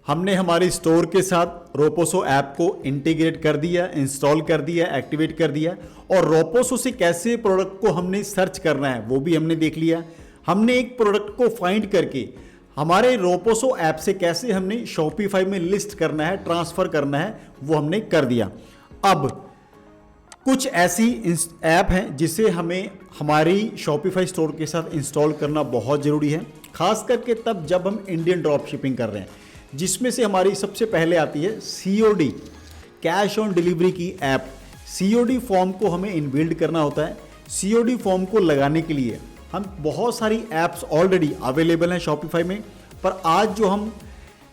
हमने हमारे स्टोर के साथ रोपोसो ऐप को इंटीग्रेट कर दिया, इंस्टॉल कर दिया, एक्टिवेट कर दिया। और रोपोसो से कैसे प्रोडक्ट को हमने सर्च करना है वो भी हमने देख लिया। हमने एक प्रोडक्ट को फाइंड करके हमारे रोपोसो ऐप से कैसे हमने शॉपिफाई में लिस्ट करना है, ट्रांसफर करना है, वो हमने कर दिया। अब कुछ ऐसी ऐप हैं जिसे हमें हमारी शॉपिफाई स्टोर के साथ इंस्टॉल करना बहुत ज़रूरी है, खास करके तब जब हम इंडियन ड्रॉप शिपिंग कर रहे हैं, जिसमें से हमारी सबसे पहले आती है COD, कैश ऑन डिलीवरी की ऐप। COD फॉर्म को हमें इनबिल्ड करना होता है। COD फॉर्म को लगाने के लिए हम बहुत सारी ऐप्स ऑलरेडी अवेलेबल हैं शॉपिफाई में, पर आज जो हम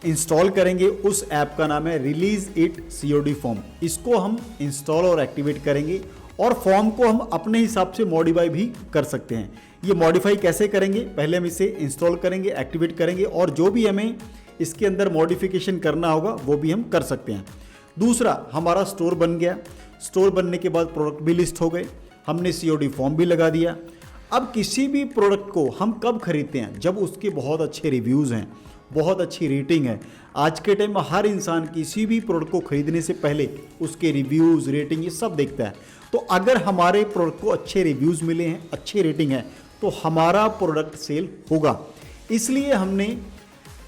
इंस्टॉल करेंगे उस ऐप का नाम है रिलीज इट COD फॉर्म। इसको हम इंस्टॉल और एक्टिवेट करेंगे और फॉर्म को हम अपने हिसाब से मॉडिफाई भी कर सकते हैं। ये मॉडिफाई कैसे करेंगे, पहले हम इसे इंस्टॉल करेंगे, एक्टिवेट करेंगे और जो भी हमें इसके अंदर मॉडिफिकेशन करना होगा वो भी हम कर सकते हैं। दूसरा, हमारा स्टोर बन गया। स्टोर बनने के बाद प्रोडक्ट भी लिस्ट हो गए, हमने COD फॉर्म भी लगा दिया। अब किसी भी प्रोडक्ट को हम कब खरीदते हैं, जब उसके बहुत अच्छे रिव्यूज़ हैं, बहुत अच्छी रेटिंग है। आज के टाइम में हर इंसान किसी भी प्रोडक्ट को खरीदने से पहले उसके रिव्यूज़, रेटिंग, ये सब देखता है। तो अगर हमारे प्रोडक्ट को अच्छे रिव्यूज़ मिले हैं, अच्छी रेटिंग है, तो हमारा प्रोडक्ट सेल होगा। इसलिए हमने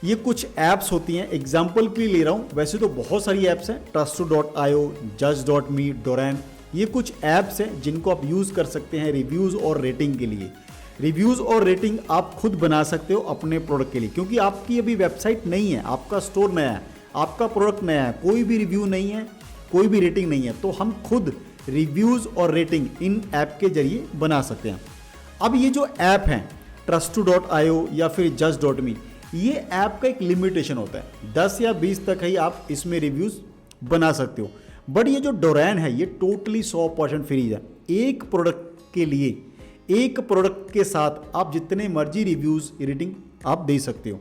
ये कुछ ऐप्स होती हैं, एग्जाम्पल के लिए ले रहा हूँ, वैसे तो बहुत सारी ऐप्स हैं, Trustoo.io, Judge.me, Doran, ये कुछ ऐप्स हैं जिनको आप यूज़ कर सकते हैं रिव्यूज़ और रेटिंग के लिए। रिव्यूज़ और रेटिंग आप खुद बना सकते हो अपने प्रोडक्ट के लिए, क्योंकि आपकी अभी वेबसाइट नहीं है, आपका स्टोर नया है, आपका प्रोडक्ट नया है, कोई भी रिव्यू नहीं है, कोई भी रेटिंग नहीं है, तो हम खुद रिव्यूज़ और रेटिंग इन ऐप के जरिए बना सकते हैं। अब ये जो ऐप हैं Trustoo.io या फिर Judge.me, ये ऐप का एक लिमिटेशन होता है, 10 या 20 तक ही आप इसमें रिव्यूज़ बना सकते हो। बट ये जो डोरैन है ये टोटली 100% फ्री है। एक प्रोडक्ट के लिए, एक प्रोडक्ट के साथ आप जितने मर्जी रिव्यूज़, रेटिंग आप दे सकते हो।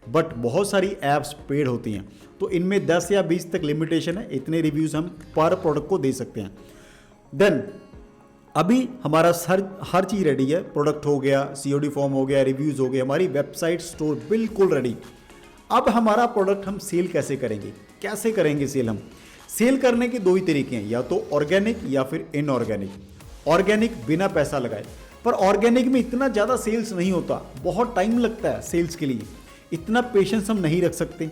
बट बहुत सारी ऐप्स पेड होती हैं, तो इनमें 10 या 20 तक लिमिटेशन है, इतने रिव्यूज़ हम पर प्रोडक्ट को दे सकते हैं। देन अभी हमारा हर चीज़ रेडी है, प्रोडक्ट हो गया, COD फॉर्म हो गया, रिव्यूज़ हो गए, हमारी वेबसाइट स्टोर बिल्कुल रेडी। अब हमारा प्रोडक्ट हम सेल कैसे करेंगे, कैसे करेंगे सेल? हम सेल करने के दो ही तरीके हैं, या तो ऑर्गेनिक या फिर इनऑर्गेनिक। ऑर्गेनिक बिना पैसा लगाए, पर ऑर्गेनिक में इतना ज़्यादा सेल्स नहीं होता, बहुत टाइम लगता है सेल्स के लिए, इतना पेशेंस हम नहीं रख सकते।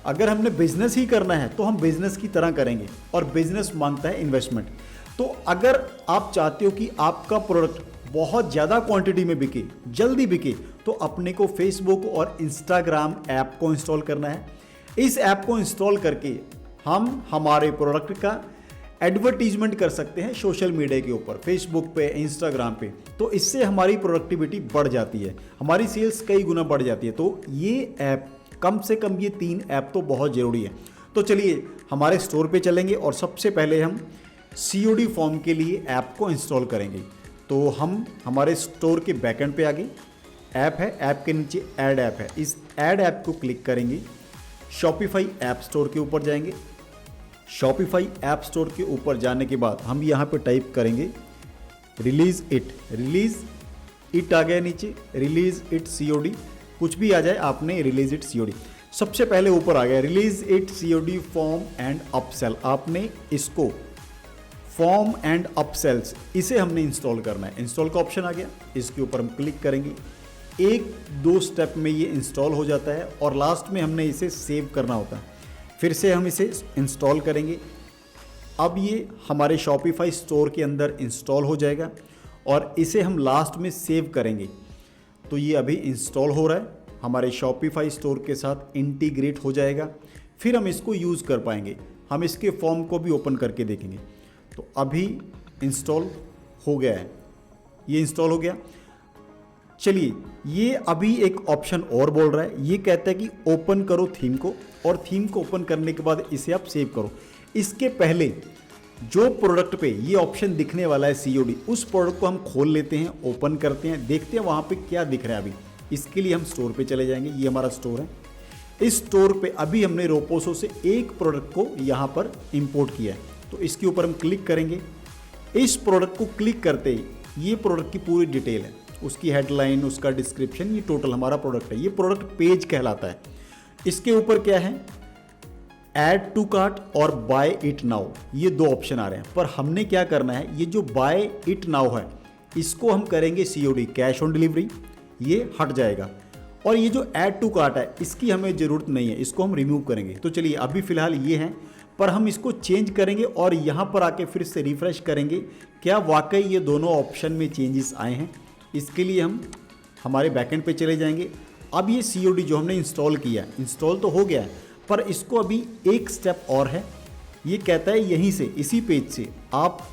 अगर हमने बिजनेस ही करना है तो हम बिजनेस की तरह करेंगे, और बिजनेस मांगता है इन्वेस्टमेंट। तो अगर आप चाहते हो कि आपका प्रोडक्ट बहुत ज़्यादा क्वांटिटी में बिके, जल्दी बिके, तो अपने को फेसबुक और इंस्टाग्राम ऐप को इंस्टॉल करना है। इस ऐप को इंस्टॉल करके हम हमारे प्रोडक्ट का एडवर्टीजमेंट कर सकते हैं सोशल मीडिया के ऊपर, फेसबुक पे, इंस्टाग्राम पे। तो इससे हमारी प्रोडक्टिविटी बढ़ जाती है, हमारी सेल्स कई गुना बढ़ जाती है। तो ये ऐप, कम से कम ये 3 ऐप तो बहुत ज़रूरी है। तो चलिए हमारे स्टोर पे चलेंगे और सबसे पहले हम COD फॉर्म के लिए ऐप को इंस्टॉल करेंगे। तो हम हमारे स्टोर के बैकएंड पे आ गए, ऐप है, ऐप के नीचे ऐड ऐप है, इस ऐड ऐप को क्लिक करेंगे, शॉपिफाई ऐप स्टोर के ऊपर जाएंगे। शॉपिफाई ऐप स्टोर के ऊपर जाने के बाद हम यहाँ पे टाइप करेंगे रिलीज इट आ गया नीचे, रिलीज इट COD, कुछ भी आ जाए, आपने रिलीज इट COD सबसे पहले ऊपर आ गया, release it COD form and upsell. आपने इसको फॉर्म एंड अपसेल्स, इसे हमने इंस्टॉल करना है। इंस्टॉल का ऑप्शन आ गया, इसके ऊपर हम क्लिक करेंगे, 1-2 स्टेप में ये इंस्टॉल हो जाता है और लास्ट में हमने इसे सेव करना होता है। फिर से हम इसे इंस्टॉल करेंगे। अब ये हमारे शॉपिफाई स्टोर के अंदर इंस्टॉल हो जाएगा और इसे हम लास्ट में सेव करेंगे। तो ये अभी इंस्टॉल हो रहा है, हमारे शॉपिफाई स्टोर के साथ इंटीग्रेट हो जाएगा, फिर हम इसको यूज़ कर पाएंगे। हम इसके फॉर्म को भी ओपन करके देखेंगे। तो अभी इंस्टॉल हो गया है, ये इंस्टॉल हो गया। चलिए, ये अभी एक ऑप्शन और बोल रहा है, ये कहता है कि ओपन करो थीम को, और थीम को ओपन करने के बाद इसे आप सेव करो। इसके पहले जो प्रोडक्ट पे ये ऑप्शन दिखने वाला है COD, उस प्रोडक्ट को हम खोल लेते हैं, ओपन करते हैं, देखते हैं वहाँ पे क्या दिख रहा है। अभी इसके लिए हम स्टोर पे चले जाएंगे, ये हमारा स्टोर है। इस स्टोर पे अभी हमने रोपोसो से एक प्रोडक्ट को यहाँ पर इंपोर्ट किया है, तो इसके ऊपर हम क्लिक करेंगे। इस प्रोडक्ट को क्लिक करते ही ये प्रोडक्ट की पूरी डिटेल है, उसकी हेडलाइन, उसका डिस्क्रिप्शन, ये टोटल हमारा प्रोडक्ट है। ये प्रोडक्ट पेज कहलाता है। इसके ऊपर क्या है, ऐड टू कार्ट और बाय इट नाउ, ये दो ऑप्शन आ रहे हैं। पर हमने क्या करना है, ये जो बाय इट नाउ है इसको हम करेंगे COD, कैश ऑन डिलीवरी, ये हट जाएगा। और ये जो ऐड टू कार्ट है इसकी हमें ज़रूरत नहीं है, इसको हम रिमूव करेंगे। तो चलिए अभी फ़िलहाल ये हैं, पर हम इसको चेंज करेंगे और यहाँ पर आके फिर से रिफ़्रेश करेंगे क्या वाकई ये दोनों ऑप्शन में चेंजेस आए हैं। इसके लिए हम हमारे बैकएंड पे चले जाएंगे। अब ये COD जो हमने इंस्टॉल किया है, इंस्टॉल तो हो गया है, पर इसको अभी एक स्टेप और है। ये कहता है यहीं से, इसी पेज से आप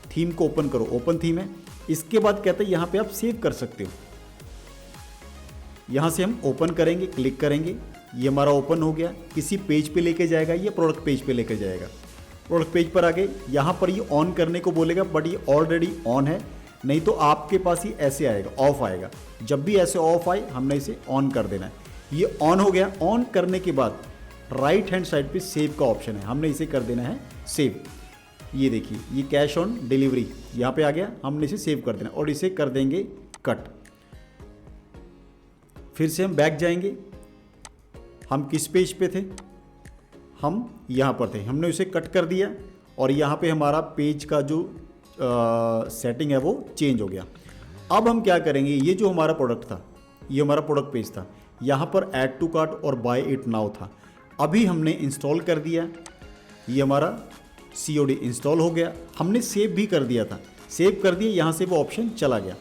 थीम को ओपन करो, ओपन थीम है। इसके बाद कहता है यहाँ पे आप सेव कर सकते हो। यहाँ से हम ओपन करेंगे, क्लिक करेंगे, ये हमारा ओपन हो गया। किसी पेज पे लेके जाएगा, ये प्रोडक्ट पेज पे लेके जाएगा। प्रोडक्ट पेज पर आ गए, यहाँ पर ये ऑन करने को बोलेगा, बट ये ऑलरेडी ऑन है, नहीं तो आपके पास ही ऐसे आएगा, ऑफ आएगा। जब भी ऐसे ऑफ आए हमने इसे ऑन कर देना है। ये ऑन हो गया। ऑन करने के बाद राइट हैंड साइड पे सेव का ऑप्शन है, हमने इसे कर देना है सेव। ये देखिए, ये कैश ऑन डिलीवरी यहाँ पे आ गया, हमने इसे सेव कर देना और इसे कर देंगे कट। फिर से हम बैक जाएंगे। हम किस पेज पे थे, हम यहाँ पर थे, हमने उसे कट कर दिया और यहाँ पे हमारा पेज का जो सेटिंग है वो चेंज हो गया। अब हम क्या करेंगे, ये जो हमारा प्रोडक्ट था, ये हमारा प्रोडक्ट पेज था, यहाँ पर ऐड टू कार्ट और बाय इट नाउ था, अभी हमने इंस्टॉल कर दिया। ये हमारा COD इंस्टॉल हो गया। हमने सेव भी कर दिया था, सेव कर दिया, यहाँ से वो ऑप्शन चला गया।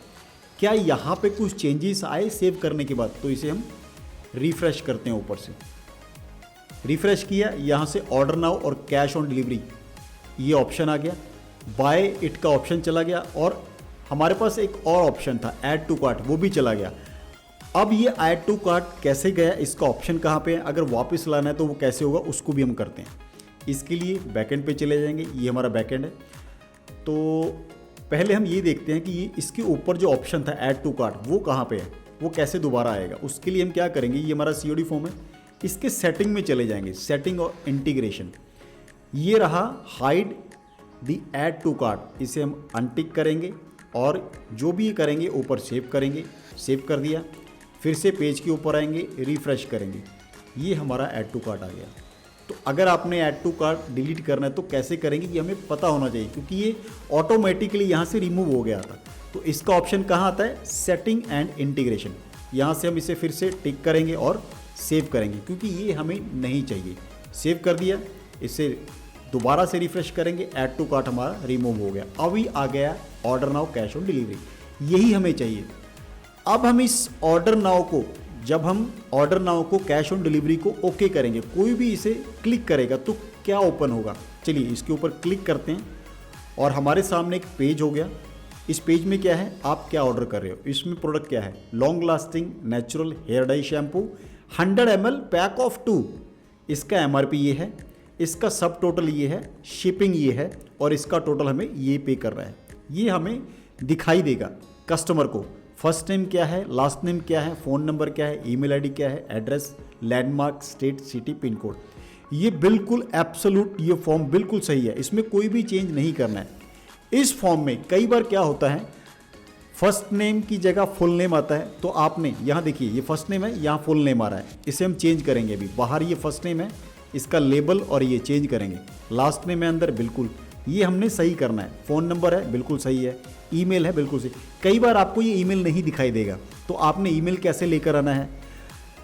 क्या यहाँ पे कुछ चेंजेस आए सेव करने के बाद? तो इसे हम रिफ्रेश करते हैं, ऊपर से रिफ्रेश किया, यहाँ से ऑर्डर नाउ और कैश ऑन डिलीवरी ये ऑप्शन आ गया, बाय इट का ऑप्शन चला गया और हमारे पास एक और ऑप्शन था ऐड टू कार्ट, वो भी चला गया। अब ये ऐड टू कार्ट कैसे गया, इसका ऑप्शन कहाँ पे है, अगर वापस लाना है तो वो कैसे होगा उसको भी हम करते हैं। इसके लिए बैकएंड पे चले जाएंगे, ये हमारा बैकएंड है। तो पहले हम ये देखते हैं कि ये इसके ऊपर जो ऑप्शन था ऐड टू कार्ट वो कहाँ पे है, वो कैसे दोबारा आएगा। उसके लिए हम क्या करेंगे, ये हमारा COD फॉर्म है, इसके सेटिंग में चले जाएंगे, सेटिंग और इंटीग्रेशन। ये रहा hide the add to cart, इसे हम अनटिक करेंगे और जो भी करेंगे ऊपर सेव करेंगे। सेव कर दिया, फिर से पेज के ऊपर आएंगे, रिफ्रेश करेंगे, ये हमारा ऐड टू कार्ट आ गया। तो अगर आपने ऐड टू कार्ट डिलीट करना है तो कैसे करेंगे ये हमें पता होना चाहिए, क्योंकि ये ऑटोमेटिकली यहाँ से रिमूव हो गया था। तो इसका ऑप्शन कहाँ आता है, सेटिंग एंड इंटीग्रेशन। यहाँ से हम इसे फिर से टिक करेंगे और सेव करेंगे, क्योंकि ये हमें नहीं चाहिए। सेव कर दिया, इसे दोबारा से रिफ्रेश करेंगे, ऐड टू कार्ट हमारा रिमूव हो गया। अभी आ गया order now cash on delivery, यही हमें चाहिए। अब हम इस ऑर्डर नाउ को, जब हम ऑर्डर नाउ को कैश ऑन डिलीवरी को ओके करेंगे, कोई भी इसे क्लिक करेगा तो क्या ओपन होगा। चलिए इसके ऊपर क्लिक करते हैं और हमारे सामने एक पेज हो गया। इस पेज में क्या है, आप क्या ऑर्डर कर रहे हो, इसमें प्रोडक्ट क्या है, long lasting natural hair dye shampoo 100 ml pack of 2। इसका MRP ये है, इसका सब टोटल ये है, शिपिंग ये है और इसका टोटल हमें ये पे कर रहा है। ये हमें दिखाई देगा कस्टमर को, फर्स्ट नेम क्या है, लास्ट नेम क्या है, फ़ोन नंबर क्या है, ईमेल आईडी क्या है, address, landmark, state, city, pin code. ये बिल्कुल एब्सोल्यूट, ये फॉर्म बिल्कुल सही है, इसमें कोई भी चेंज नहीं करना है। इस फॉर्म में कई बार क्या होता है, फर्स्ट नेम की जगह फुल नेम आता है, तो आपने यहाँ देखिए ये फर्स्ट नेम है, यहाँ फुल नेम आ रहा है, इसे हम चेंज करेंगे। अभी बाहर ये फर्स्ट नेम है, इसका लेबल और ये चेंज करेंगे। लास्ट नेम है अंदर, बिल्कुल ये हमने सही करना है। फ़ोन नंबर है, बिल्कुल सही है। ईमेल है, बिल्कुल सही। कई बार आपको ये ईमेल नहीं दिखाई देगा, तो आपने ईमेल कैसे लेकर आना है।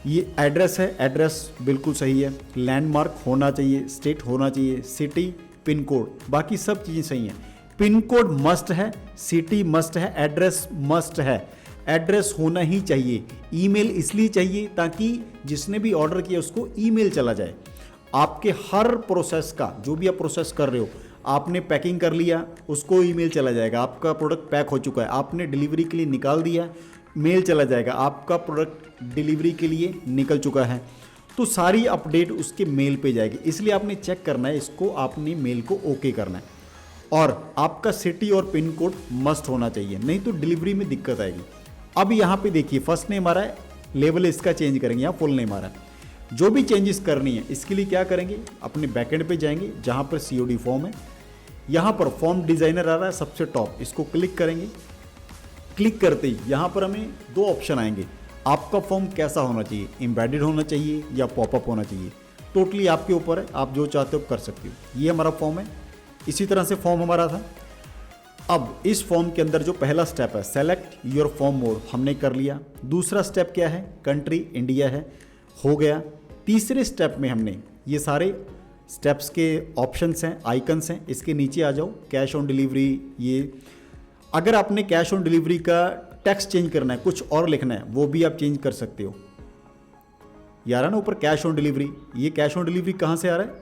ये एड्रेस है, एड्रेस बिल्कुल सही है। लैंडमार्क होना चाहिए, स्टेट होना चाहिए, सिटी, पिन कोड, बाकी सब चीज़ें सही हैं। पिन कोड मस्ट है, सिटी मस्ट है, एड्रेस मस्ट है, एड्रेस होना ही चाहिए। ईमेल इसलिए चाहिए ताकि जिसने भी ऑर्डर किया उसको ईमेल चला जाए। आपके हर प्रोसेस का, जो भी आप प्रोसेस कर रहे हो, आपने पैकिंग कर लिया, उसको ईमेल चला जाएगा, आपका प्रोडक्ट पैक हो चुका है, आपने डिलीवरी के लिए निकाल दिया, मेल चला जाएगा, आपका प्रोडक्ट डिलीवरी के लिए निकल चुका है, तो सारी अपडेट उसके मेल पे जाएगी। इसलिए आपने चेक करना है, इसको आपने मेल को ओके करना है और आपका सिटी और पिन कोड मस्ट होना चाहिए, नहीं तो डिलीवरी में दिक्कत आएगी। अब यहाँ पे देखिए फर्स्ट नेम आ रहा है, लेबल इसका चेंज करेंगे, यहाँ फुल नेम आ रहा है। जो भी चेंजेस करनी है इसके लिए क्या करेंगे, अपने बैकएंड पे जाएंगे जहाँ पर COD फॉर्म है, यहाँ पर फॉर्म डिज़ाइनर आ रहा है सबसे टॉप, इसको क्लिक करेंगे। क्लिक करते ही यहाँ पर हमें दो ऑप्शन आएंगे, आपका फॉर्म कैसा होना चाहिए, एम्बेडेड होना चाहिए या पॉपअप होना चाहिए। टोटली आपके ऊपर है, आप जो चाहते हो कर सकते हो। ये हमारा फॉर्म है, इसी तरह से फॉर्म हमारा था। अब इस फॉर्म के अंदर जो पहला स्टेप है सेलेक्ट योर फॉर्म मोड, हमने कर लिया। दूसरा स्टेप क्या है, कंट्री इंडिया है, हो गया। तीसरे स्टेप में हमने ये सारे स्टेप्स के ऑप्शंस हैं, आइकन्स हैं, इसके नीचे आ जाओ, कैश ऑन डिलीवरी। ये अगर आपने कैश ऑन डिलीवरी का टेक्स्ट चेंज करना है, कुछ और लिखना है, वो भी आप चेंज कर सकते हो। यार ना ऊपर कैश ऑन डिलीवरी, ये कैश ऑन डिलीवरी कहाँ से आ रहा है,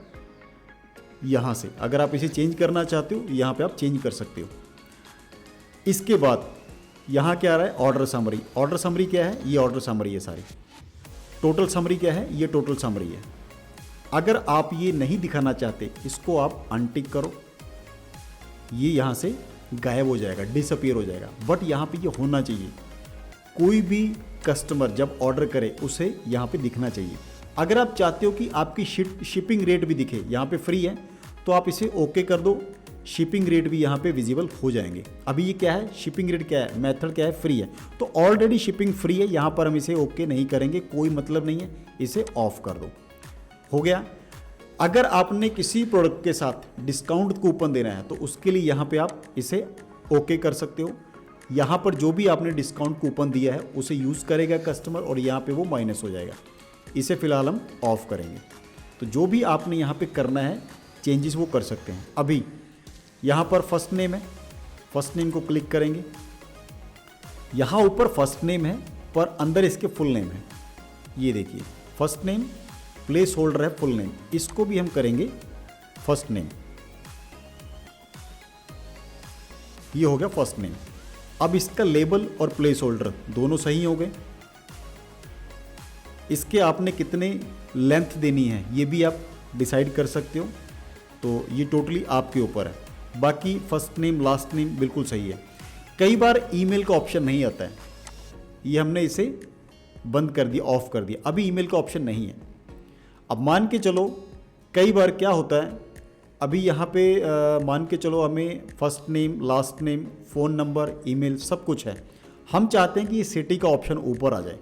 यहाँ से। अगर आप इसे चेंज करना चाहते हो यहाँ पे आप चेंज कर सकते हो। इसके बाद यहाँ क्या आ रहा है, ऑर्डर समरी। ऑर्डर समरी क्या है, ये ऑर्डर समरी है सारी। टोटल समरी क्या है, ये टोटल समरी है। अगर आप ये नहीं दिखाना चाहते, इसको आप अनटिक करो, ये यहाँ से गायब हो जाएगा, डिसअपीयर हो जाएगा। बट यहाँ पे ये होना चाहिए, कोई भी कस्टमर जब ऑर्डर करे उसे यहाँ पे दिखना चाहिए। अगर आप चाहते हो कि आपकी शिपिंग रेट भी दिखे, यहाँ पे फ्री है तो आप इसे ओके कर दो, शिपिंग रेट भी यहाँ पे विजिबल हो जाएंगे। अभी ये क्या है, शिपिंग रेट क्या है, मेथड क्या है, फ्री है, तो ऑलरेडी शिपिंग फ्री है, यहाँ पर हम इसे ओके नहीं करेंगे, कोई मतलब नहीं है, इसे ऑफ कर दो, हो गया। अगर आपने किसी प्रोडक्ट के साथ डिस्काउंट कूपन देना है तो उसके लिए यहाँ पे आप इसे ओके कर सकते हो। यहाँ पर जो भी आपने डिस्काउंट कूपन दिया है उसे यूज़ करेगा कस्टमर और यहाँ पे वो माइनस हो जाएगा। इसे फ़िलहाल हम ऑफ करेंगे। तो जो भी आपने यहाँ पे करना है चेंजेस वो कर सकते हैं। अभी यहाँ पर फर्स्ट नेम है, फर्स्ट नेम को क्लिक करेंगे। यहाँ ऊपर फर्स्ट नेम है पर अंदर इसके फुल नेम है, ये देखिए फर्स्ट नेम, प्लेस होल्डर है फुल नेम, इसको भी हम करेंगे फर्स्ट नेम। ये हो गया फर्स्ट नेम। अब इसका लेबल और प्लेस होल्डर दोनों सही हो गए। इसके आपने कितने लेंथ देनी है ये भी आप डिसाइड कर सकते हो, तो ये टोटली आपके ऊपर है। बाकी फर्स्ट नेम लास्ट नेम बिल्कुल सही है। कई बार ईमेल का ऑप्शन नहीं आता है, ये हमने इसे बंद कर दिया, ऑफ कर दिया। अभी ईमेल का ऑप्शन नहीं है। अब मान के चलो कई बार क्या होता है, अभी यहाँ पे मान के चलो हमें first name last name phone number email सब कुछ है, हम चाहते हैं कि ये सिटी का ऑप्शन ऊपर आ जाए।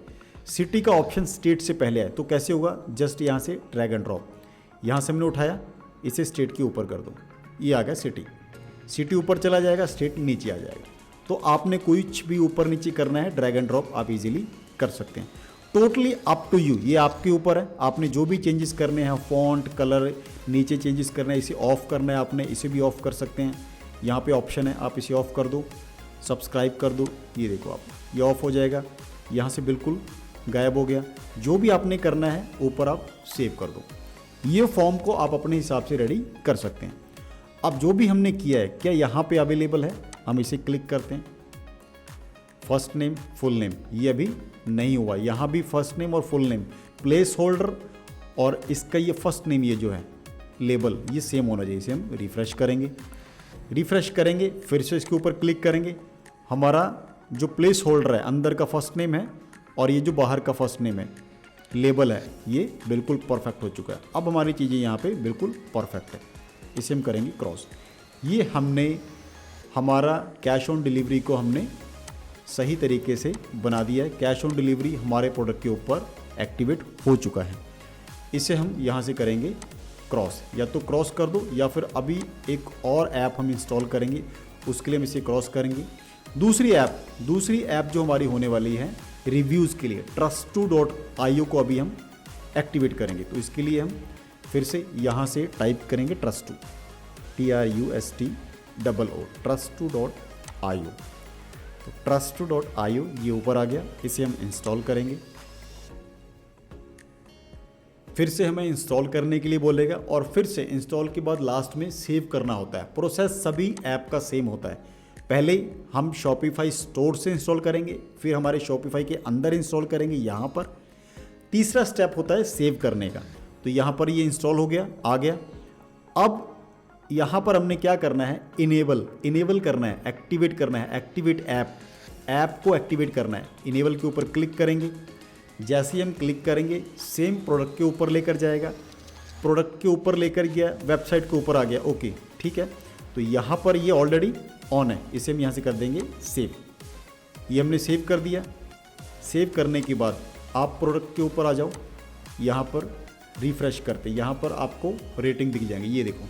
सिटी का ऑप्शन स्टेट से पहले आए तो कैसे होगा, जस्ट यहाँ से ड्रैग एंड ड्रॉप, यहाँ से हमने उठाया, इसे स्टेट के ऊपर कर दो, ये आ गया सिटी। सिटी ऊपर चला जाएगा, स्टेट नीचे आ जाएगा। तो आपने कुछ भी ऊपर नीचे करना है, ड्रैग एंड ड्रॉप आप इजीली कर सकते हैं। टोटली अप टू यू, ये आपके ऊपर है। आपने जो भी चेंजेस करने हैं, फॉन्ट कलर नीचे चेंजेस करना है, इसे ऑफ करना है आपने, इसे भी ऑफ कर सकते हैं। यहाँ पे ऑप्शन है, आप इसे ऑफ कर दो, सब्सक्राइब कर दो, ये देखो आप, ये ऑफ हो जाएगा, यहाँ से बिल्कुल गायब हो गया। जो भी आपने करना है ऊपर आप सेव कर दो। ये फॉर्म को आप अपने हिसाब से रेडी कर सकते हैं। अब जो भी हमने किया है क्या यहाँ पे अवेलेबल है, हम इसे क्लिक करते हैं। फर्स्ट नेम फुल नेम ये अभी नहीं हुआ, यहाँ भी फर्स्ट नेम और फुल नेम, प्लेस होल्डर और इसका ये फर्स्ट नेम, ये जो है लेबल, ये सेम होना चाहिए। इसे हम रिफ़्रेश करेंगे, रिफ़्रेश करेंगे, फिर से इसके ऊपर क्लिक करेंगे। हमारा जो प्लेस होल्डर है अंदर का फर्स्ट नेम है और ये जो बाहर का फर्स्ट नेम है लेबल है, ये बिल्कुल परफेक्ट हो चुका है। अब हमारी चीज़ें यहाँ पे बिल्कुल परफेक्ट है। इसे हम करेंगे क्रॉस। ये हमने हमारा कैश ऑन डिलीवरी को हमने सही तरीके से बना दिया है। कैश ऑन डिलीवरी हमारे प्रोडक्ट के ऊपर एक्टिवेट हो चुका है। इसे हम यहाँ से करेंगे क्रॉस, या तो क्रॉस कर दो या फिर अभी एक और ऐप हम इंस्टॉल करेंगे, उसके लिए हम इसे क्रॉस करेंगे। दूसरी ऐप जो हमारी होने वाली है रिव्यूज़ के लिए, trust2.io को अभी हम एक्टिवेट करेंगे। तो इसके लिए हम फिर से यहाँ से टाइप करेंगे trust2, TRUSTOO, trust2.io। तो trust2.io ये ऊपर आ गया, इसे हम इंस्टॉल करेंगे। फिर से हमें इंस्टॉल करने के लिए बोलेगा और फिर से इंस्टॉल के बाद लास्ट में सेव करना होता है। प्रोसेस सभी ऐप का सेम होता है। पहले हम शॉपिफाई स्टोर से इंस्टॉल करेंगे, फिर हमारे शॉपिफाई के अंदर इंस्टॉल करेंगे यहाँ पर। तीसरा स्टेप होता है सेव करने का। तो यहाँ पर ये इंस्टॉल हो गया, आ गया। अब यहाँ पर हमने क्या करना है, इनेबल करना है, एक्टिवेट करना है, एक्टिवेट ऐप को एक्टिवेट करना है। इनेबल के ऊपर क्लिक करेंगे, जैसे ही हम क्लिक करेंगे सेम प्रोडक्ट के ऊपर लेकर जाएगा। प्रोडक्ट के ऊपर लेकर गया, वेबसाइट के ऊपर आ गया, ओके ठीक है। तो यहाँ पर ये ऑलरेडी ऑन है, इसे हम यहाँ से कर देंगे सेव। ये हमने सेव कर दिया। सेव करने के बाद आप प्रोडक्ट के ऊपर आ जाओ, यहाँ पर रिफ्रेश करते यहाँ पर आपको रेटिंग दिख जाएंगे। ये देखो,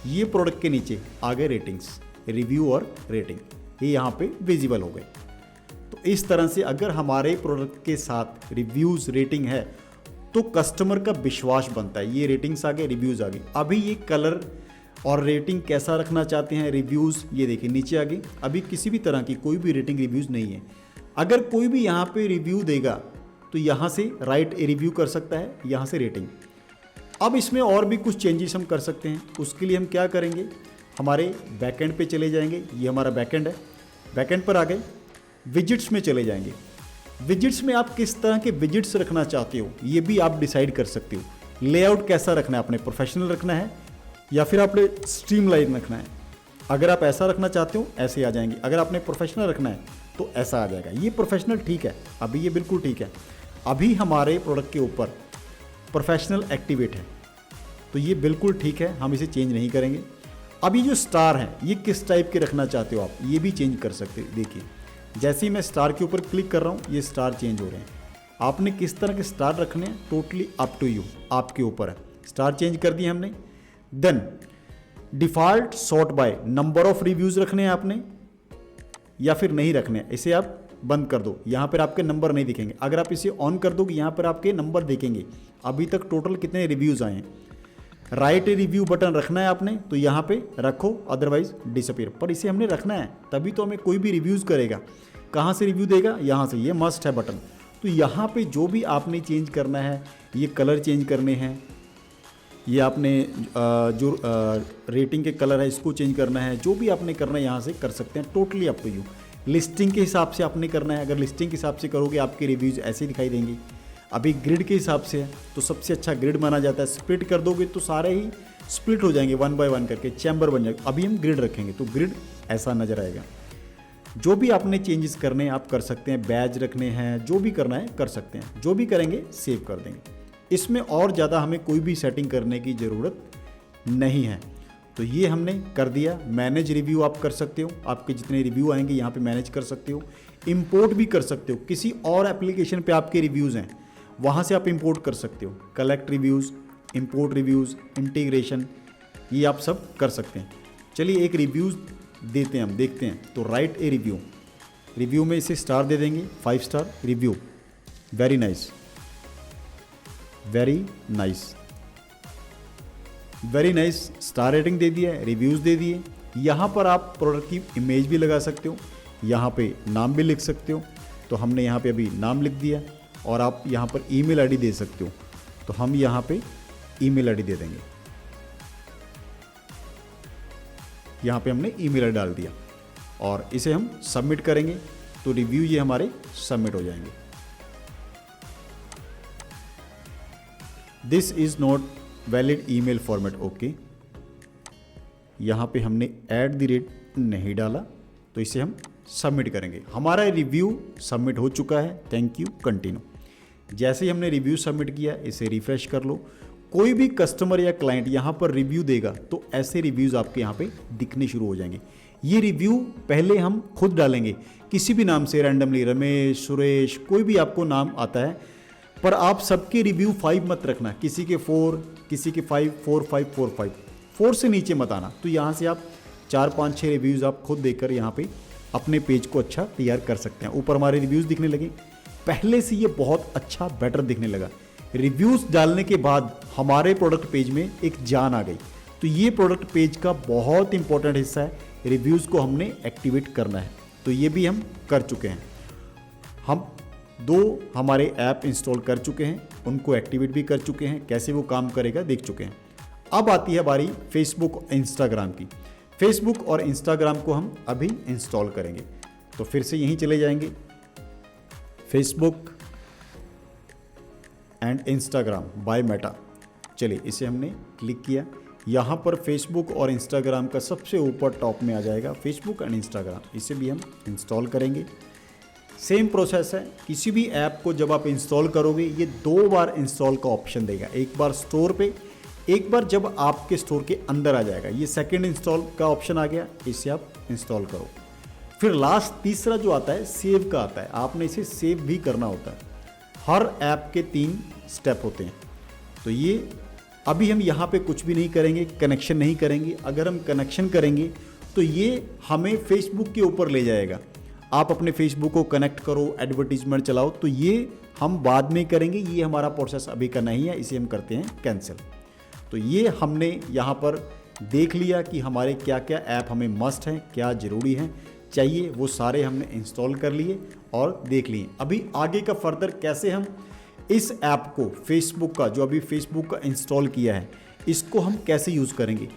ये प्रोडक्ट के नीचे आ गए रेटिंग्स, रिव्यू और रेटिंग, ये यहाँ पे विजिबल हो गए। तो इस तरह से अगर हमारे प्रोडक्ट के साथ रिव्यूज़ रेटिंग है तो कस्टमर का विश्वास बनता है। ये रेटिंग्स आ गए, रिव्यूज़ आ गए। अभी ये कलर और रेटिंग कैसा रखना चाहते हैं, रिव्यूज़, ये देखिए नीचे आ गई। अभी किसी भी तरह की कोई भी रेटिंग रिव्यूज़ नहीं है। अगर कोई भी यहाँ पे रिव्यू देगा तो यहाँ से राइट ए रिव्यू कर सकता है, यहाँ से रेटिंग। अब इसमें और भी कुछ चेंजेस हम कर सकते हैं। उसके लिए हम क्या करेंगे, हमारे बैकएंड पे चले जाएंगे। ये हमारा बैकएंड है, बैकएंड पर आ गए, विजिट्स में चले जाएंगे। विजिट्स में आप किस तरह के विजिट्स रखना चाहते हो ये भी आप डिसाइड कर सकते हो। लेआउट कैसा रखना है, आपने प्रोफेशनल रखना है या फिर आपने स्ट्रीमलाइन रखना है। अगर आप ऐसा रखना चाहते हो ऐसे आ जाएंगे, अगर आपने प्रोफेशनल रखना है तो ऐसा आ जाएगा। ये प्रोफेशनल ठीक है, अभी ये बिल्कुल ठीक है। अभी हमारे प्रोडक्ट के ऊपर प्रोफेशनल एक्टिवेट है तो ये बिल्कुल ठीक है, हम इसे चेंज नहीं करेंगे। अभी जो स्टार है ये किस टाइप के रखना चाहते हो आप, ये भी चेंज कर सकते हो। देखिए जैसे ही मैं स्टार के ऊपर क्लिक कर रहा हूँ ये स्टार चेंज हो रहे हैं। आपने किस तरह के स्टार रखने हैं टोटली अप टू यू, आपके ऊपर है। स्टार चेंज कर दिए हमने। Then default sort by number of reviews रखने हैं आपने या फिर नहीं रखने हैं, इसे आप बंद कर दो। यहाँ पर आपके नंबर नहीं दिखेंगे। अगर आप इसे ऑन कर दोगे यहाँ पर आपके नंबर दिखेंगे, अभी तक टोटल कितने रिव्यूज़ आए हैं। राइट रिव्यू बटन रखना है आपने तो यहाँ पे रखो, अदरवाइज डिसअपीयर। पर इसे हमने रखना है तभी तो हमें कोई भी रिव्यूज़ करेगा। कहाँ से रिव्यू देगा, यहाँ से, ये मस्ट है बटन। तो यहाँ पे जो भी आपने चेंज करना है, ये कलर चेंज करने हैं, ये आपने जो रेटिंग के कलर है इसको चेंज करना है, जो भी आपने करना है यहाँ से कर सकते हैं, totally up to you. Listing के हिसाब से आपने करना है, अगर लिस्टिंग के हिसाब से करोगे आपके रिव्यूज़ ऐसे दिखाई देंगे। अभी ग्रिड के हिसाब से है तो सबसे अच्छा ग्रिड माना जाता है। स्प्लिट कर दोगे तो सारे ही स्प्लिट हो जाएंगे, 1 बाय 1 करके चैम्बर बन जाएगा। अभी हम ग्रिड रखेंगे तो ग्रिड ऐसा नजर आएगा। जो भी आपने चेंजेस करने हैं आप कर सकते हैं, बैज रखने हैं, जो भी करना है कर सकते हैं। जो भी करेंगे सेव कर देंगे। इसमें और ज़्यादा हमें कोई भी सेटिंग करने की ज़रूरत नहीं है। तो ये हमने कर दिया। मैनेज रिव्यू आप कर सकते हो, आपके जितने रिव्यू आएंगे यहाँ पे मैनेज कर सकते हो। इंपोर्ट भी कर सकते हो, किसी और एप्लीकेशन पे आपके रिव्यूज़ हैं वहाँ से आप इंपोर्ट कर सकते हो। Collect reviews, import reviews, integration, ये आप सब कर सकते हैं। चलिए एक रिव्यूज़ देते हैं हम, देखते हैं। तो राइट ए रिव्यू, रिव्यू में इसे स्टार दे देंगे, 5 star review. Very nice, very nice, very nice. Star rating दे दिया है, रिव्यूज़ दे दिए। यहाँ पर आप प्रोडक्ट की इमेज भी लगा सकते हो, यहाँ पे नाम भी लिख सकते हो। तो हमने यहाँ पे अभी नाम लिख दिया और आप यहाँ पर ईमेल आईडी दे सकते हो। तो हम यहाँ पे ईमेल आईडी दे देंगे। यहाँ पे हमने ईमेल आईडी डाल दिया और इसे हम सबमिट करेंगे तो रिव्यू ये हमारे सबमिट हो जाएंगे। This is not valid email format, okay. यहाँ पे हमने @ नहीं डाला तो इसे हम सबमिट करेंगे। हमारा रिव्यू सबमिट हो चुका है, थैंक यू, कंटिन्यू। जैसे ही हमने रिव्यू सबमिट किया इसे रिफ्रेश कर लो। कोई भी कस्टमर या क्लाइंट यहाँ पर रिव्यू देगा तो ऐसे रिव्यूज़ आपके यहाँ पे दिखने शुरू हो जाएंगे। ये रिव्यू पहले हम खुद डालेंगे किसी भी नाम से, रैंडमली, रमेश, सुरेश, कोई भी आपको नाम आता है। पर आप सबके रिव्यू 5 मत रखना, किसी के 4, किसी के 5, 4, 5, 4, 5, 4 से नीचे मत आना। तो यहाँ से आप 4, 5, 6 रिव्यूज़ आप खुद देकर यहाँ पे अपने पेज को अच्छा तैयार कर सकते हैं। ऊपर हमारे रिव्यूज़ दिखने लगे, पहले से ये बहुत अच्छा बेटर दिखने लगा। रिव्यूज़ डालने के बाद हमारे प्रोडक्ट पेज में एक जान आ गई। तो ये प्रोडक्ट पेज का बहुत इंपॉर्टेंट हिस्सा है, रिव्यूज़ को हमने एक्टिवेट करना है। तो ये भी हम कर चुके हैं। हम 2 हमारे ऐप इंस्टॉल कर चुके हैं, उनको एक्टिवेट भी कर चुके हैं, कैसे वो काम करेगा देख चुके हैं। अब आती है बारी फेसबुक और इंस्टाग्राम की। फेसबुक और इंस्टाग्राम को हम अभी इंस्टॉल करेंगे। तो फिर से यहीं चले जाएंगे, Facebook and Instagram by Meta. चलिए इसे हमने क्लिक किया। यहाँ पर फेसबुक और इंस्टाग्राम का सबसे ऊपर टॉप में आ जाएगा फेसबुक एंड इंस्टाग्राम, इसे भी हम इंस्टॉल करेंगे। सेम प्रोसेस है, किसी भी ऐप को जब आप इंस्टॉल करोगे ये 2 बार इंस्टॉल का ऑप्शन देगा, एक बार स्टोर पे, एक बार जब आपके स्टोर के अंदर आ जाएगा। ये सेकंड इंस्टॉल का ऑप्शन आ गया, इसे आप इंस्टॉल करो। फिर लास्ट तीसरा जो आता है सेव का आता है, आपने इसे सेव भी करना होता है। हर ऐप के 3 स्टेप होते हैं। तो ये अभी हम यहाँ पे कुछ भी नहीं करेंगे, कनेक्शन नहीं करेंगे। अगर हम कनेक्शन करेंगे तो ये हमें फेसबुक के ऊपर ले जाएगा। आप अपने फेसबुक को कनेक्ट करो, एडवर्टीजमेंट चलाओ, तो ये हम बाद में करेंगे। ये हमारा प्रोसेस अभी का नहीं है, इसे हम करते हैं कैंसिल। तो ये हमने यहाँ पर देख लिया कि हमारे क्या क्या ऐप हमें मस्ट हैं, क्या ज़रूरी हैं, चाहिए, वो सारे हमने इंस्टॉल कर लिए और देख लिए। अभी आगे का फर्दर कैसे हम इस ऐप को, फेसबुक का जो अभी फेसबुक का इंस्टॉल किया है, इसको हम कैसे यूज़ करेंगे,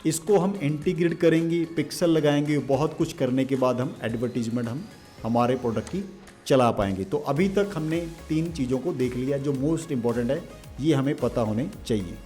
इसको हम इंटीग्रेट करेंगे, पिक्सल लगाएंगे, बहुत कुछ करने के बाद हम एडवर्टीजमेंट हम हमारे प्रोडक्ट की चला पाएंगे। तो अभी तक हमने 3 चीज़ों को देख लिया जो मोस्ट इम्पॉर्टेंट है, ये हमें पता होने चाहिए।